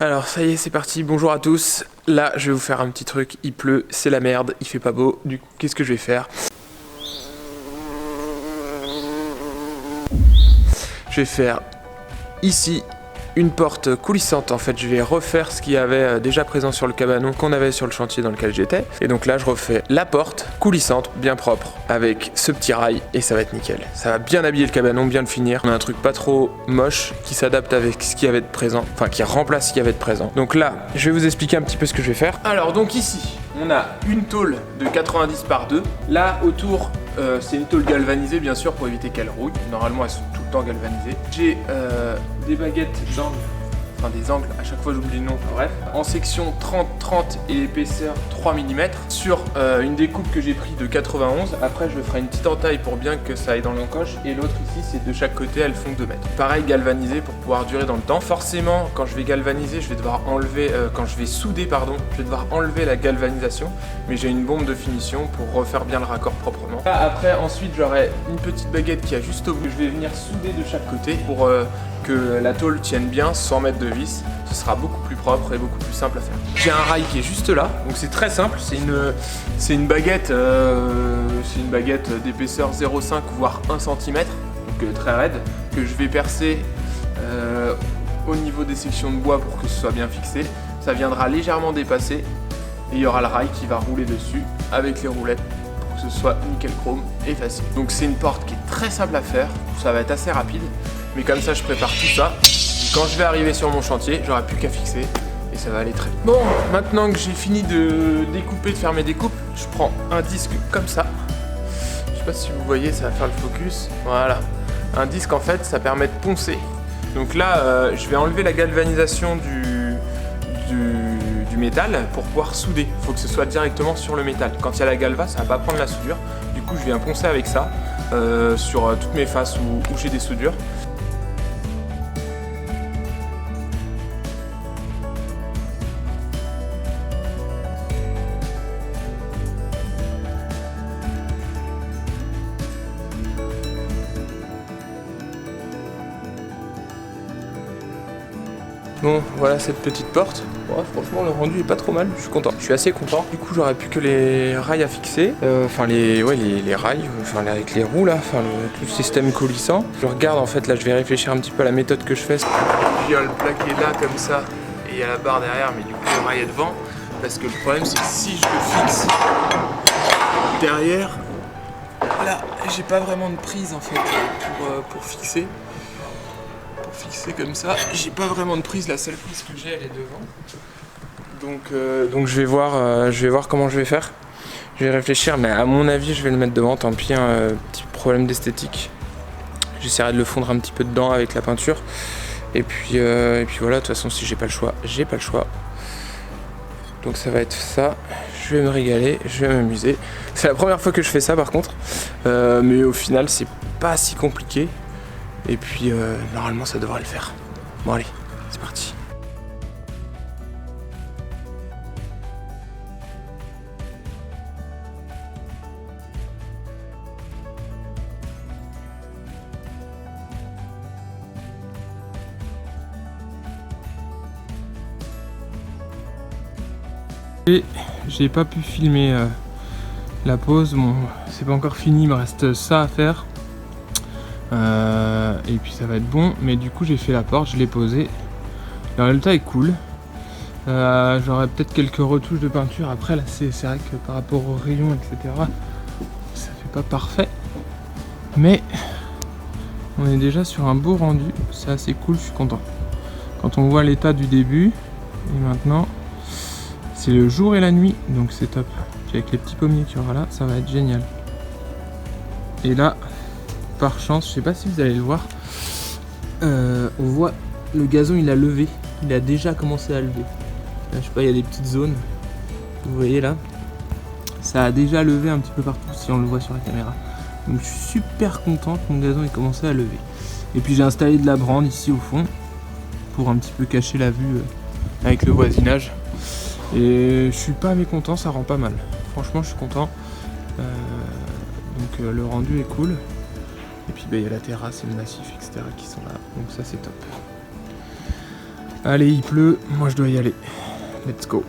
Alors ça y est, c'est parti, bonjour à tous. Là, je vais vous faire un petit truc, il pleut, c'est la merde, il fait pas beau. Du coup, qu'est-ce que je vais faire? Je vais faire ici une porte coulissante. En fait, je vais refaire ce qu'il y avait déjà présent sur le cabanon qu'on avait sur le chantier dans lequel j'étais. Et donc là, je refais la porte coulissante, bien propre, avec ce petit rail et ça va être nickel. Ça va bien habiller le cabanon, bien le finir. On a un truc pas trop moche qui s'adapte avec ce qu'il y avait de présent, enfin qui remplace ce qu'il y avait de présent. Donc là, je vais vous expliquer un petit peu ce que je vais faire. Alors donc ici, on a une tôle de 90 par 2. Là, autour, c'est une tôle galvanisée bien sûr pour éviter qu'elle rouille. Normalement, elles sont tout le temps galvanisées. J'ai des baguettes d'angle, enfin des angles, à chaque fois j'oublie le nom, enfin bref. En section 30-30 et épaisseur 3 mm sur une découpe que j'ai pris de 91. Après je ferai une petite entaille pour bien que ça aille dans l'encoche. Et l'autre ici, c'est de chaque côté, elles font 2 mètres. Pareil, galvanisé pour pouvoir durer dans le temps. Forcément, quand je vais galvaniser, je vais devoir enlever, quand je vais souder, pardon, je vais devoir enlever la galvanisation. Mais j'ai une bombe de finition pour refaire bien le raccord proprement. Là, après, ensuite, j'aurai une petite baguette qui a juste au bout. Je vais venir souder de chaque côté pour que la tôle tienne bien sans mettre de vis. Ce sera beaucoup plus propre et beaucoup plus simple à faire. J'ai un rail qui est juste là, donc c'est très simple. C'est une baguette, d'épaisseur 0,5 voire 1 cm, donc très raide, que je vais percer au niveau des sections de bois pour que ce soit bien fixé. Ça viendra légèrement dépasser et il y aura le rail qui va rouler dessus avec les roulettes pour que ce soit nickel chrome et facile. Donc c'est une porte qui est très simple à faire, ça va être assez rapide. Mais comme ça, je prépare tout ça. Quand je vais arriver sur mon chantier, j'aurai plus qu'à fixer et ça va aller très vite. Bon, maintenant que j'ai fini de découper, de faire mes découpes, je prends un disque comme ça. Je sais pas si vous voyez, ça va faire le focus. Voilà. Un disque, en fait, ça permet de poncer. Donc là, je vais enlever la galvanisation du métal pour pouvoir souder. Il faut que ce soit directement sur le métal. Quand il y a la galva, ça va pas prendre la soudure. Du coup, je viens poncer avec ça sur toutes mes faces où j'ai des soudures. Bon, voilà cette petite porte. Ouais, franchement, le rendu est pas trop mal, je suis content. Je suis assez content. Du coup, j'aurais plus que les rails à fixer. Enfin, les rails, enfin, avec les roues là, enfin, tout le système coulissant. Je regarde en fait, là, je vais réfléchir un petit peu à la méthode que je fais. Je viens le plaquer là, comme ça, et il y a la barre derrière, mais du coup, le rail est devant. Parce que le problème, c'est que si je le fixe derrière, là, j'ai pas vraiment de prise en fait pour fixer. Fixé comme ça, j'ai pas vraiment de prise, la seule prise que j'ai elle est devant. Donc je vais voir comment je vais faire. Je vais réfléchir, mais à mon avis je vais le mettre devant, tant pis, un petit problème d'esthétique. J'essaierai de le fondre un petit peu dedans avec la peinture. Et puis voilà, de toute façon si j'ai pas le choix, j'ai pas le choix. Donc ça va être ça, je vais me régaler, je vais m'amuser. C'est la première fois que je fais ça par contre, mais au final c'est pas si compliqué. Et puis normalement ça devrait le faire. Bon allez, c'est parti. Et j'ai pas pu filmer la pause, bon c'est pas encore fini, il me reste ça à faire. Et puis ça va être bon, mais du coup j'ai fait la porte, je l'ai posée. Le résultat est cool. J'aurai peut-être quelques retouches de peinture après. Là c'est vrai que par rapport au rayon etc, ça fait pas parfait, mais on est déjà sur un beau rendu, c'est assez cool, je suis content. Quand on voit l'état du début et maintenant, c'est le jour et la nuit, donc c'est top. Puis avec les petits pommiers qu'il y aura là, ça va être génial. Et là, par chance, je sais pas si vous allez le voir, on voit le gazon il a levé, il a déjà commencé à lever. Là, je sais pas, il y a des petites zones, vous voyez là, ça a déjà levé un petit peu partout si on le voit sur la caméra. Donc je suis super content que mon gazon ait commencé à lever. Et puis j'ai installé de la brande ici au fond pour un petit peu cacher la vue avec le voisinage. Et je suis pas mécontent, ça rend pas mal. Franchement je suis content. Donc le rendu est cool. Et puis il y a la terrasse et le massif, etc. qui sont là. Donc ça c'est top. Allez, il pleut, moi je dois y aller. Let's go.